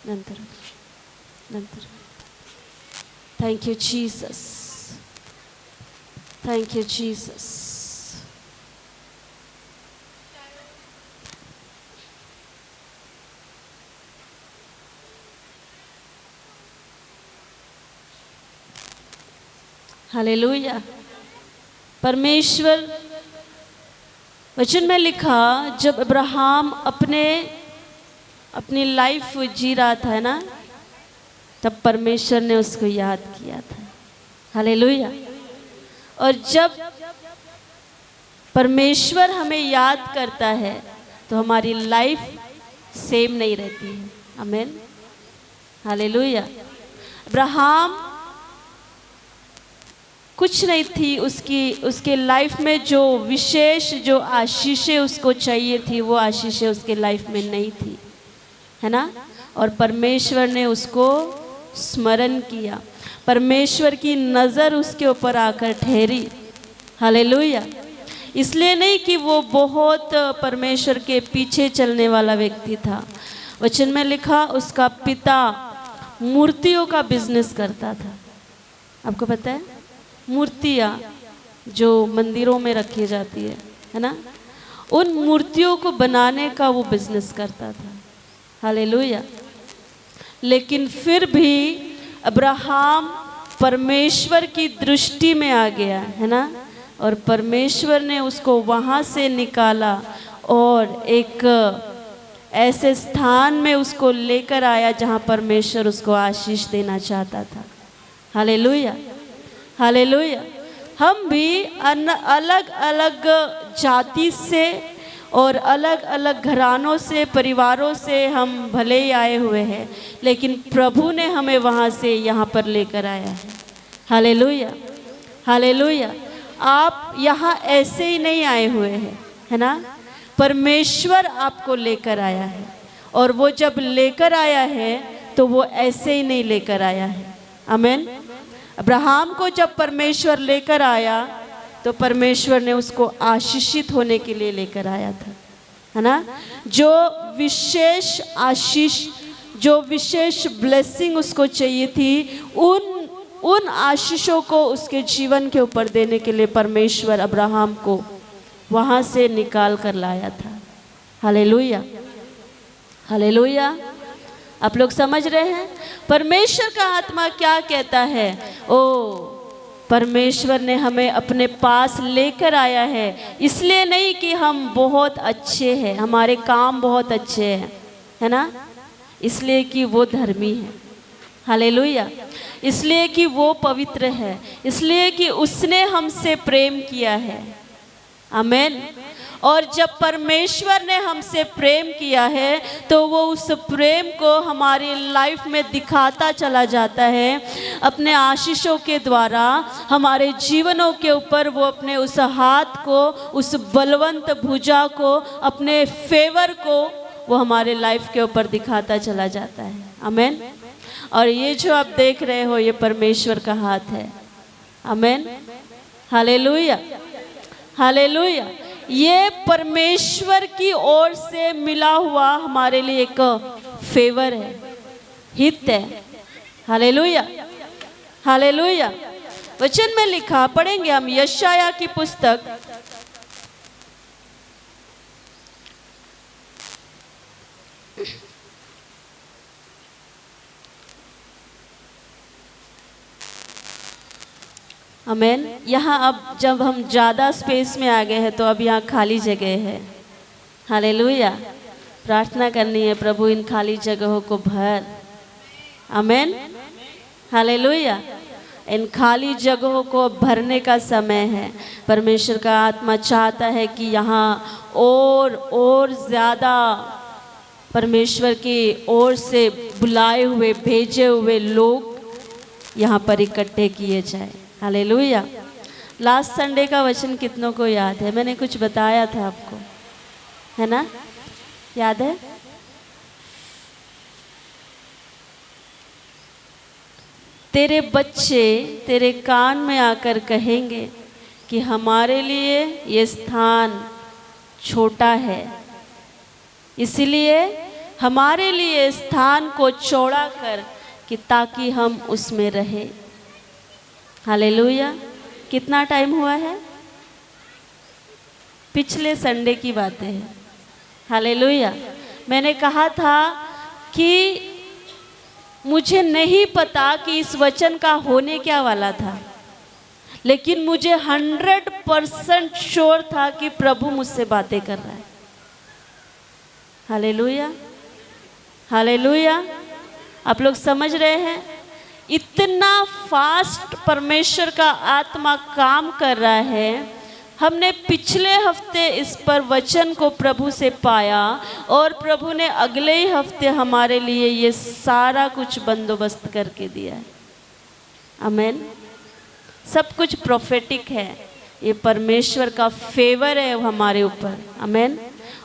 ನಂತರ ನಂತರ thank you Jesus, thank you Jesus. Hallelujah. परमेश्वर वचन में लिखा, जब अब्राहम अपनी लाइफ जी रहा था ना, तब परमेश्वर ने उसको याद किया था. हालेलुया. और जब परमेश्वर हमें याद करता है तो हमारी लाइफ सेम नहीं रहती है. आमीन. हालेलुया. अब्राहम कुछ नहीं थी उसके लाइफ में, जो विशेष जो आशीषें उसको चाहिए थी वो आशीषें उसके लाइफ में नहीं थी, है ना. और परमेश्वर ने उसको स्मरण किया, परमेश्वर की नज़र उसके ऊपर आकर ठहरी. हालेलुया. इसलिए नहीं कि वो बहुत परमेश्वर के पीछे चलने वाला व्यक्ति था. वचन में लिखा, उसका पिता मूर्तियों का बिजनेस करता था. आपको पता है, मूर्तियाँ जो मंदिरों में रखी जाती है ना, उन मूर्तियों को बनाने का वो बिजनेस करता था. हालेलुया. लेकिन फिर भी अब्राहम परमेश्वर की दृष्टि में आ गया, है ना, और परमेश्वर ने उसको वहाँ से निकाला और एक ऐसे स्थान में उसको लेकर आया जहाँ परमेश्वर उसको आशीष देना चाहता था. हालेलुया. हालेलुया. हम भी अलग अलग जाति से और अलग अलग घरानों से, परिवारों से हम भले ही आए हुए हैं, लेकिन प्रभु ने हमें वहाँ से यहाँ पर लेकर आया है. हालेलुया. हालेलुया. आप यहाँ ऐसे ही नहीं आए हुए हैं, है ना. परमेश्वर आपको लेकर आया है, और वो जब लेकर आया है तो वो ऐसे ही नहीं लेकर आया है. आमीन. अब्राहम को जब परमेश्वर लेकर आया तो परमेश्वर ने उसको आशीषित होने के लिए लेकर आया था, है ना. जो विशेष आशीष, जो विशेष ब्लेसिंग उसको चाहिए थी, उन आशीषों को उसके जीवन के ऊपर देने के लिए परमेश्वर अब्राहम को वहाँ से निकाल कर लाया था. हालेलुया. हालेलुया. आप लोग समझ रहे हैं परमेश्वर का आत्मा क्या कहता है? ओ, परमेश्वर ने हमें अपने पास लेकर आया है, इसलिए नहीं कि हम बहुत अच्छे हैं, हमारे काम बहुत अच्छे हैं, है ना, इसलिए कि वो धर्मी है. हालेलुया. इसलिए कि वो पवित्र है, इसलिए कि उसने हमसे प्रेम किया है. आमीन. और जब परमेश्वर ने हमसे प्रेम किया है तो वो उस प्रेम को हमारी लाइफ में दिखाता चला जाता है. अपने आशीषों के द्वारा हमारे जीवनों के ऊपर वो अपने उस हाथ को, उस बलवंत भुजा को, अपने फेवर को वो हमारे लाइफ के ऊपर दिखाता चला जाता है. आमीन. और ये जो आप देख रहे हो ये परमेश्वर का हाथ है. आमीन. हालेलुया. हालेलुया. ये परमेश्वर की ओर से मिला हुआ हमारे लिए एक फेवर है, हित है. हालेलुया. हालेलुया. वचन में लिखा, पढ़ेंगे हम यशाया की पुस्तक आमीन. यहाँ अब जब हम ज़्यादा स्पेस में आ गए हैं तो अब यहाँ खाली जगह है. हालेलुया. प्रार्थना करनी है, प्रभु इन खाली जगहों को भर. आमीन. हालेलुया. इन खाली जगहों को भरने का समय है. परमेश्वर का आत्मा चाहता है कि यहाँ और ज़्यादा परमेश्वर की ओर से बुलाए हुए, भेजे हुए लोग यहाँ पर इकट्ठे किए जाए. हालेलुया. लास्ट संडे का वचन कितनों को याद है? मैंने कुछ बताया था आपको, है ना, याद है? तेरे बच्चे तेरे कान में आकर कहेंगे कि हमारे लिए ये स्थान छोटा है, इसलिए हमारे लिए स्थान को चौड़ा कर कि ताकि हम उसमें रहे। हालेलुया। कितना टाइम हुआ है? पिछले संडे की बातें हैं। हालेलुया। मैंने कहा था कि मुझे नहीं पता कि इस वचन का होने क्या वाला था, लेकिन मुझे 100% श्योर था कि प्रभु मुझसे बातें कर रहा है। Hallelujah, hallelujah. आप लोग समझ रहे हैं? इतना फास्ट परमेश्वर का आत्मा काम कर रहा है। हमने पिछले हफ्ते इस पर वचन को प्रभु से पाया और प्रभु ने अगले ही हफ्ते हमारे लिए ये सारा कुछ बंदोबस्त करके दिया है। आमेन। सब कुछ प्रोफेटिक है। ये परमेश्वर का फेवर है हमारे ऊपर। आमेन।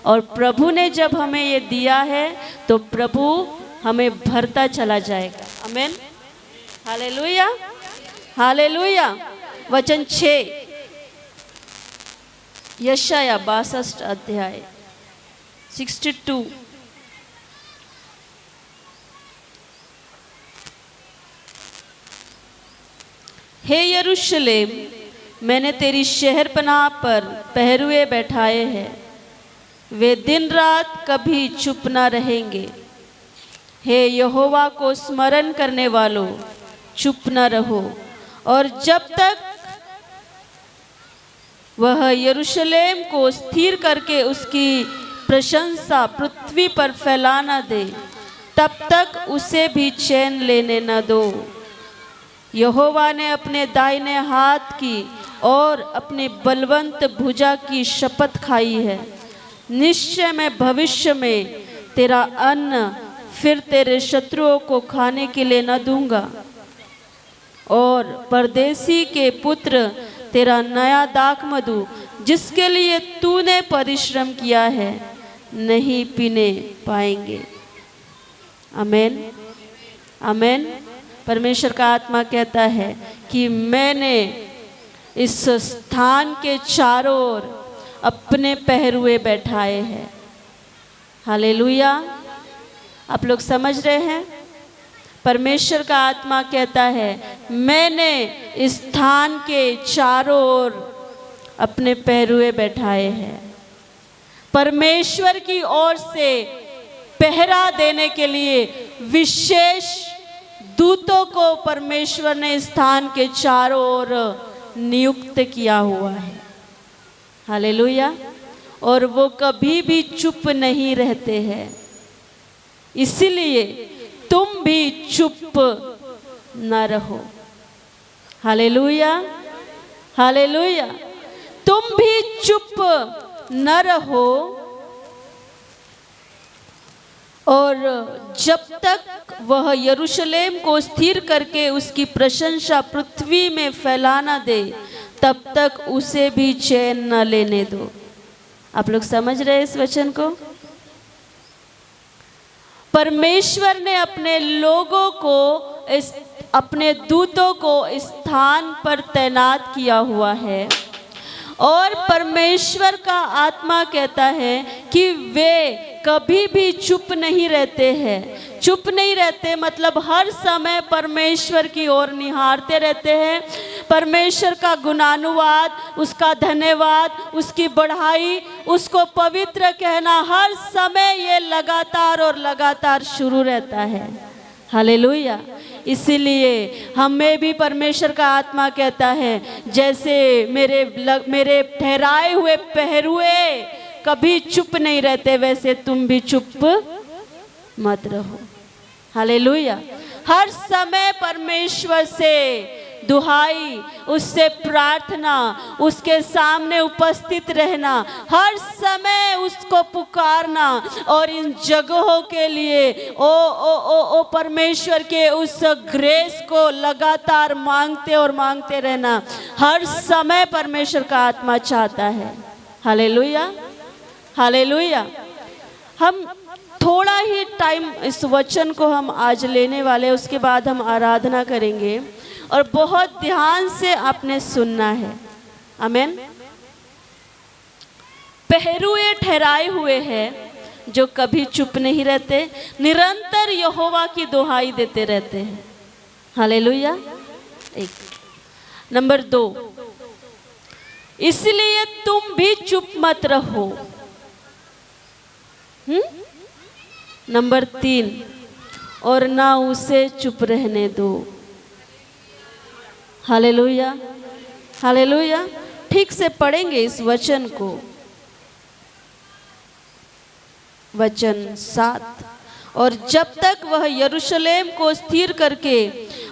और प्रभु ने जब हमें ये दिया है तो प्रभु हमें भरता चला जाएगा। आमेन। Hallelujah, hallelujah. वचन 6, यशाया 62 अध्याय 62। हे यरूशलेम, मैंने तेरी शहरपनाह पर पहरुए बैठाए हैं, वे दिन रात कभी चुप न रहेंगे। हे यहोवा को स्मरण करने वालों, चुप न रहो, और जब तक वह यरूशलेम को स्थिर करके उसकी प्रशंसा पृथ्वी पर फैला न दे, तब तक उसे भी चैन लेने न दो। यहोवा ने अपने दाहिने हाथ की और अपने बलवंत भुजा की शपथ खाई है, निश्चय मैं भविष्य में तेरा अन्न फिर तेरे शत्रुओं को खाने के लिए न दूंगा, और परदेसी के पुत्र तेरा नया दाख मधु जिसके लिए तूने परिश्रम किया है नहीं पीने पाएंगे। आमेन, आमेन। परमेश्वर का आत्मा कहता है कि मैंने इस स्थान के चारों ओर अपने पहरुए बैठाए हैं। हालेलुया। आप लोग समझ रहे हैं? परमेश्वर का आत्मा कहता है मैंने इस स्थान के चारों ओर अपने पहरुए बैठाए हैं। परमेश्वर की ओर से पहरा देने के लिए विशेष दूतों को परमेश्वर ने स्थान के चारों ओर नियुक्त किया हुआ है। हालेलुया। और वो कभी भी चुप नहीं रहते हैं, इसलिए तुम भी चुप न रहो। Hallelujah, hallelujah. तुम भी चुप न रहो, और जब तक वह यरूशलेम को स्थिर करके उसकी प्रशंसा पृथ्वी में फैलाना दे, तब तक उसे भी चैन न लेने दो। आप लोग समझ रहे हैं इस वचन को? परमेश्वर ने अपने लोगों को अपने दूतों को इस स्थान पर तैनात किया हुआ है, और परमेश्वर का आत्मा कहता है कि वे कभी भी चुप नहीं रहते हैं। चुप नहीं रहते मतलब हर समय परमेश्वर की ओर निहारते रहते हैं। परमेश्वर का गुणानुवाद, उसका धन्यवाद, उसकी बढ़ाई, उसको पवित्र कहना हर समय ये लगातार और लगातार शुरू रहता है। हालेलुया। इसीलिए हमें भी परमेश्वर का आत्मा कहता है जैसे मेरे ठहराए हुए पहरुए कभी चुप नहीं रहते, वैसे तुम भी चुप मत रहो। हालेलुया। हर समय परमेश्वर से दुहाई, उससे प्रार्थना, उसके सामने उपस्थित रहना, हर समय उसको पुकारना, और इन जगहों के लिए ओ परमेश्वर के उस ग्रेस को लगातार मांगते और मांगते रहना हर समय परमेश्वर का आत्मा चाहता है। Hallelujah, hallelujah. हम थोड़ा ही टाइम इस वचन को हम आज लेने वाले, उसके बाद हम आराधना करेंगे, और बहुत ध्यान से आपने सुनना है। आमेन। पहरुए ठहराए हुए हैं जो कभी चुप नहीं रहते, निरंतर यहोवा की दुहाई देते रहते हैं। हालेलुया। एक नंबर 2, इसलिए तुम भी चुप मत रहो। नंबर 3, और ना उसे चुप रहने दो। Hallelujah, hallelujah. ठीक से पढ़ेंगे इस वचन को। वचन 7, और जब तक वह यरूशलेम को स्थिर करके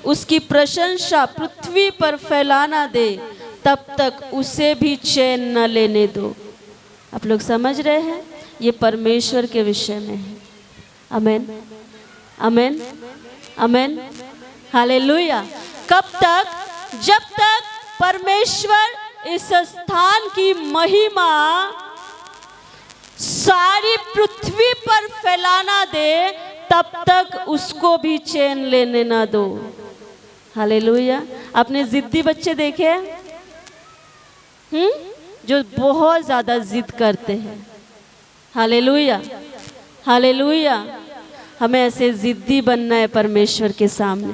उसकी प्रशंसा पृथ्वी पर फैलाना दे, तब तक उसे भी चैन न लेने दो। आप लोग समझ रहे हैं, ये परमेश्वर के विषय में है। आमेन, आमेन, आमेन, हालेलुया। कब तक? जब तक परमेश्वर इस स्थान की महिमा सारी पृथ्वी पर फैलाना दे, तब तक उसको भी चैन लेने ना दो। हालेलुया। आपने जिद्दी बच्चे देखे हैं? जो बहुत ज्यादा जिद करते हैं। Hallelujah, hallelujah. हमें ऐसे जिद्दी बनना है परमेश्वर के सामने।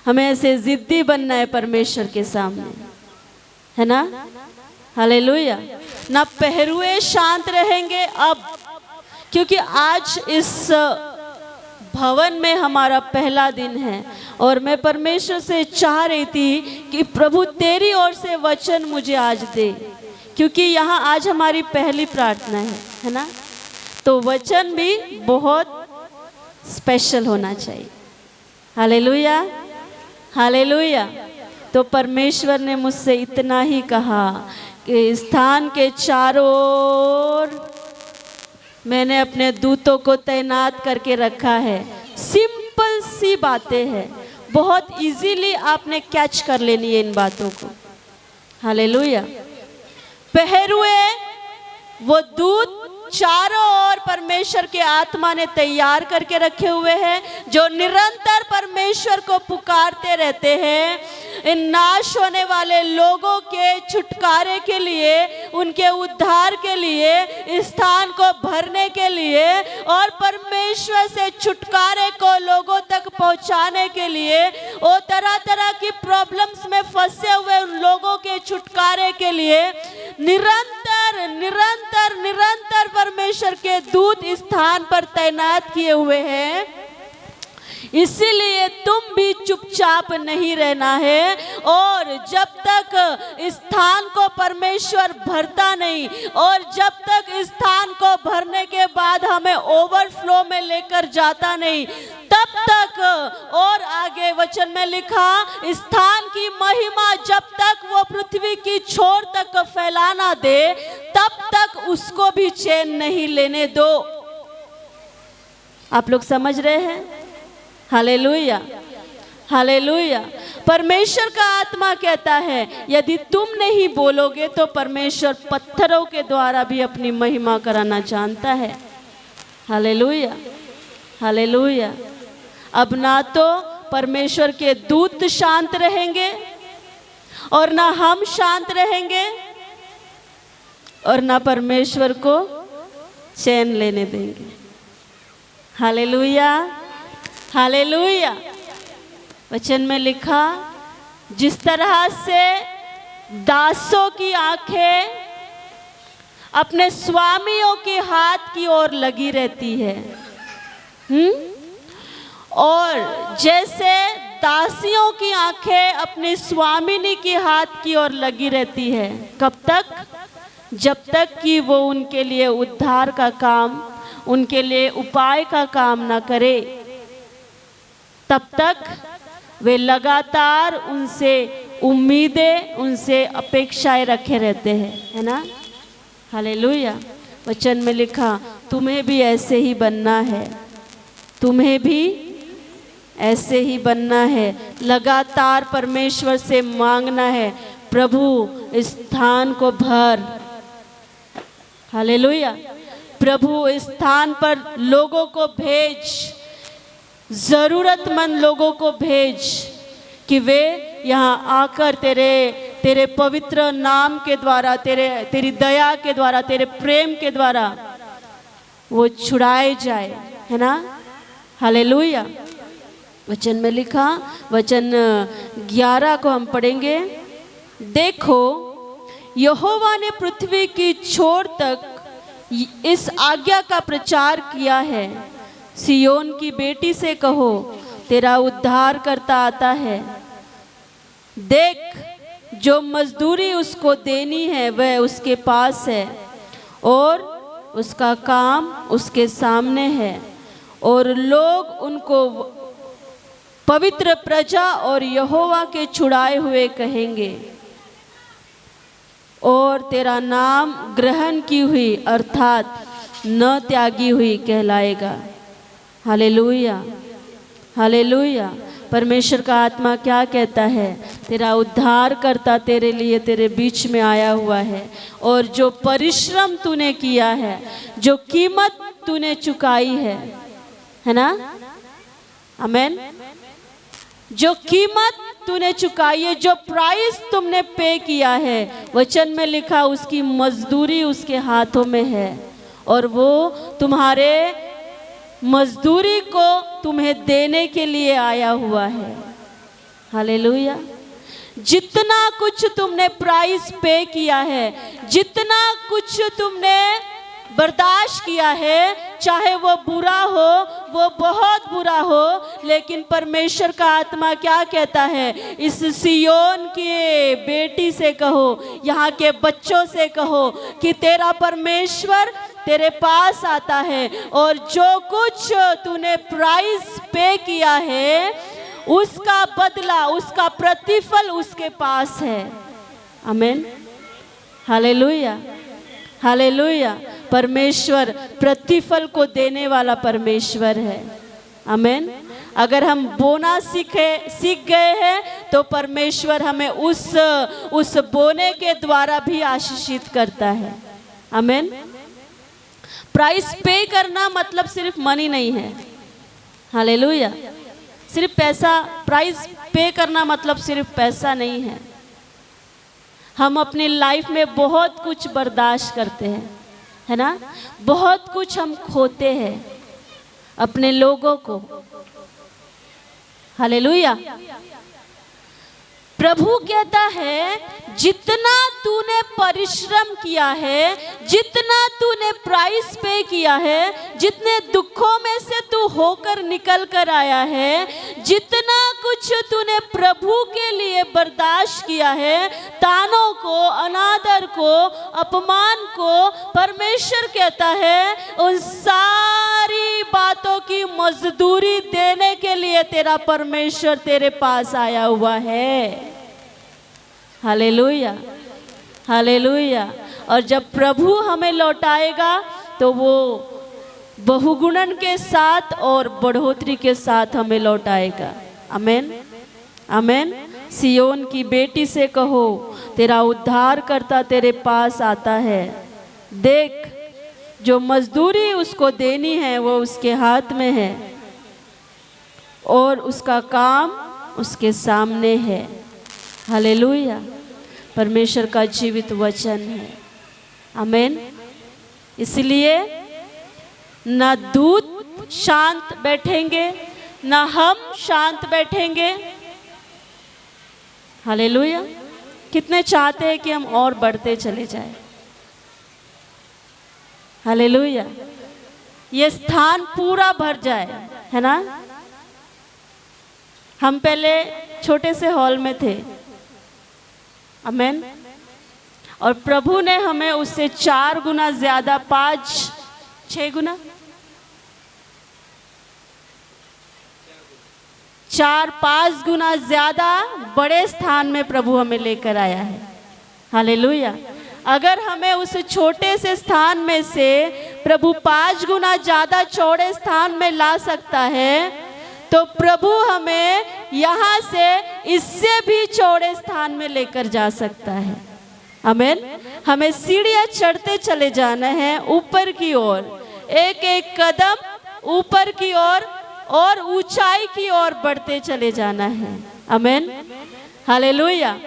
हमें ऐसे जिद्दी बनना है परमेश्वर के सामने, है ना? हालेलुया। ना पहरुए शांत रहेंगे अब, क्योंकि आज इस भवन में हमारा पहला दिन है और मैं परमेश्वर से चाह रही थी कि प्रभु तेरी ओर से वचन मुझे आज दे, क्योंकि यहाँ आज हमारी पहली प्रार्थना है ना? तो वचन भी बहुत स्पेशल होना चाहिए। Hallelujah, hallelujah. तो परमेश्वर ने मुझसे इतना ही कहा कि स्थान के चारों ओर मैंने अपने दूतों को तैनात करके रखा है। सिंपल सी बातें हैं, बहुत इजीली आपने कैच कर लेनी है इन बातों को। हालेलुया। पहरुए वो दूत चारों ओर परमेश्वर के आत्मा ने तैयार करके रखे हुए हैं, जो निरंतर परमेश्वर को पुकारते रहते हैं इन नाश होने वाले लोगों के छुटकारे के लिए, उनके उद्धार के लिए, इस स्थान को भरने के लिए और परमेश्वर से छुटकारे को लोगों तक पहुंचाने के लिए, वो तरह तरह की प्रॉब्लम्स में फंसे हुए उन लोगों के छुटकारे के लिए निरंतर निरंतर निरंतर परमेश्वर के दूत इस स्थान पर तैनात किए हुए हैं। इसीलिए तुम भी चुपचाप नहीं रहना है, और जब तक इस स्थान को परमेश्वर भरता नहीं, और जब तक इस स्थान को भरने के बाद हमें ओवरफ्लो में लेकर जाता नहीं, तब तक, और आगे वचन में लिखा, स्थान की महिमा जब तक वो पृथ्वी की छोर तक फैलाना दे, तब तक उसको भी चैन नहीं लेने दो। आप लोग समझ रहे हैं? Hallelujah, hallelujah. परमेश्वर का आत्मा कहता है यदि तुम नहीं बोलोगे तो परमेश्वर पत्थरों के द्वारा भी अपनी महिमा कराना जानता है। Hallelujah, hallelujah. अब ना तो परमेश्वर के दूत शांत रहेंगे और ना हम शांत रहेंगे और ना परमेश्वर को चैन लेने देंगे। Hallelujah, hallelujah. वचन में लिखा, जिस तरह से दासों की आंखें अपने स्वामियों के हाथ की ओर लगी रहती है, और जैसे दासियों की आंखें अपनी स्वामिनी के हाथ की ओर लगी रहती है, कब तक? जब तक कि वो उनके लिए उद्धार का काम, उनके लिए उपाय का काम ना करे, तब तक वे लगातार उनसे उम्मीदें, उनसे अपेक्षाएं रखे रहते हैं, है ना? हालेलुया। वचन में लिखा, तुम्हें भी ऐसे ही बनना है, तुम्हें भी ऐसे ही बनना है। लगातार परमेश्वर से मांगना है, प्रभु इस स्थान को भर। हालेलुया। प्रभु इस स्थान पर लोगों को भेज, जरूरतमंद लोगों को भेज कि वे यहाँ आकर तेरे पवित्र नाम के द्वारा, तेरी दया के द्वारा, तेरे प्रेम के द्वारा वो छुड़ाए जाए, है ना। हालेलुया। वचन में लिखा, वचन 11 को हम पढ़ेंगे। देखो, यहोवा ने पृथ्वी की छोर तक इस आज्ञा का प्रचार किया है, सियोन की बेटी से कहो, तेरा उद्धार करता आता है। देख, जो मजदूरी उसको देनी है वह उसके पास है, और उसका काम उसके सामने है, और लोग उनको पवित्र प्रजा और यहोवा के छुड़ाए हुए कहेंगे, और तेरा नाम ग्रहण की हुई अर्थात न त्यागी हुई कहलाएगा। Hallelujah, hallelujah. परमेश्वर का आत्मा क्या कहता है? तेरा उद्धार करता तेरे लिए तेरे बीच में आया हुआ है, और जो परिश्रम तूने किया है, जो कीमत तूने चुकाई है ना। आमेन। जो कीमत तूने चुकाई है, जो प्राइस तुमने पे किया है, वचन में लिखा उसकी मजदूरी उसके हाथों में है, और वो तुम्हारे मजदूरी को तुम्हें देने के लिए आया हुआ है। हालेलुया। जितना कुछ तुमने प्राइस पे किया है, जितना कुछ तुमने बर्दाश्त किया है, चाहे वो बुरा हो, वो बहुत बुरा हो, लेकिन परमेश्वर का आत्मा क्या कहता है? इस सियोन की बेटी से कहो, यहाँ के बच्चों से कहो कि तेरा परमेश्वर तेरे पास आता है, और जो कुछ तूने प्राइस पे किया है उसका बदला, उसका प्रतिफल उसके पास है। आमेन। Hallelujah, hallelujah. परमेश्वर प्रतिफल को देने वाला परमेश्वर है। आमेन। अगर हम बोना सीख गए हैं तो परमेश्वर हमें उस बोने के द्वारा भी आशीषित करता है। आमेन। प्राइस पे करना मतलब सिर्फ मनी नहीं है। हालेलुया। सिर्फ पैसा, प्राइस पे करना मतलब सिर्फ पैसा नहीं है। हम अपनी लाइफ में बहुत कुछ बर्दाश्त करते हैं, है ना। बहुत कुछ हम खोते हैं अपने लोगों को। हालेलुया। प्रभु कहता है, जितना तूने परिश्रम किया है, जितना तूने प्राइस पे किया है, जितने दुखों में से तू होकर निकल कर आया है, जितना कुछ तूने प्रभु के लिए बर्दाश्त किया है, तानों को, अनादर को, अपमान को, परमेश्वर कहता है उन सारी बातों की मजदूरी देने के लिए तेरा परमेश्वर तेरे पास आया हुआ है। Hallelujah, hallelujah. और जब प्रभु हमें लौटाएगा तो वो बहुगुणन के साथ और बढ़ोतरी के साथ हमें लौटाएगा। आमेन, आमेन। सियोन की बेटी से कहो, तेरा उद्धार करता तेरे पास आता है। देख, जो मजदूरी उसको देनी है वो उसके हाथ में है, और उसका काम उसके सामने है। हालेलुया। परमेश्वर का जीवित वचन है। आमेन। इसलिए ना दूत शांत बैठेंगे, ना हम शांत बैठेंगे। हालेलुया। कितने चाहते हैं कि हम और बढ़ते चले जाएं। हालेलुया। ये स्थान पूरा भर जाए, है ना। हम पहले छोटे से हॉल में थे। आमेन। और प्रभु ने हमें उससे 4 गुना ज्यादा, 5-6 गुना, 4-5 गुना ज्यादा बड़े स्थान में प्रभु हमें लेकर आया है। हालेलुया। अगर हमें उस छोटे से स्थान में से प्रभु 5 गुना ज्यादा चौड़े स्थान में ला सकता है, तो प्रभु हमें यहाँ से इससे भी चौड़े स्थान में लेकर जा सकता है। आमेन। हमें सीढ़ियाँ चढ़ते चले जाना है ऊपर की ओर, एक एक कदम ऊपर की ओर और ऊंचाई की ओर बढ़ते चले जाना है। आमेन। हालेलुया।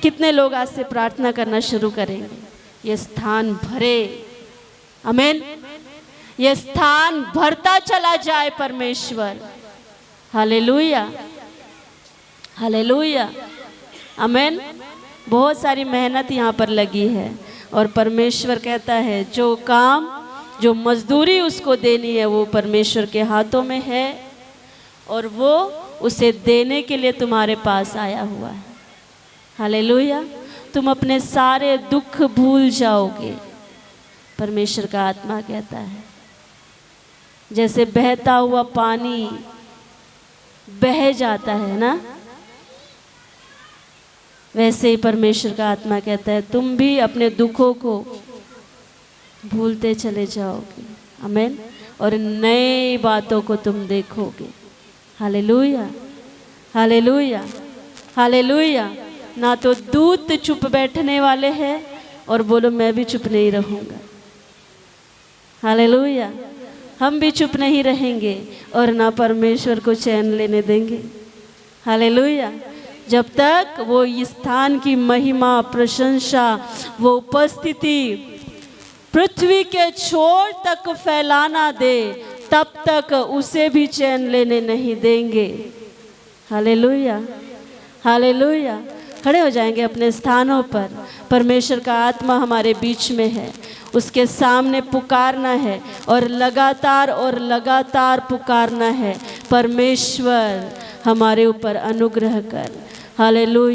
कितने लोग आज से प्रार्थना करना शुरू करेंगे, ये स्थान भरे। आमेन। ये स्थान भरता चला जाए परमेश्वर। हालेलुया, हालेलुया, आमेन। बहुत सारी मेहनत यहाँ पर लगी है और परमेश्वर कहता है जो काम, जो मजदूरी उसको देनी है वो परमेश्वर के हाथों में है और वो उसे देने के लिए तुम्हारे पास आया हुआ है। हालेलुया। तुम अपने सारे दुख भूल जाओगे, परमेश्वर का आत्मा कहता है। जैसे बहता हुआ पानी बह जाता है ना, वैसे ही परमेश्वर का आत्मा कहता है तुम भी अपने दुखों को भूलते चले जाओगे, आमीन, और नई बातों को तुम देखोगे। Hallelujah, hallelujah, hallelujah. ना तो दूत चुप बैठने वाले हैं और बोलो मैं भी चुप नहीं रहूँगा। हालेलुया। हम भी चुप नहीं रहेंगे और ना परमेश्वर को चैन लेने देंगे। हालेलुया। जब तक वो इस स्थान की महिमा, प्रशंसा, वो उपस्थिति पृथ्वी के छोर तक फैलाना दे, तब तक उसे भी चैन लेने नहीं देंगे। Hallelujah, hallelujah. खड़े हो जाएंगे अपने स्थानों पर। परमेश्वर का आत्मा हमारे बीच में है, उसके सामने पुकारना है और लगातार पुकारना है, परमेश्वर हमारे ऊपर अनुग्रह कर। हालेलुया।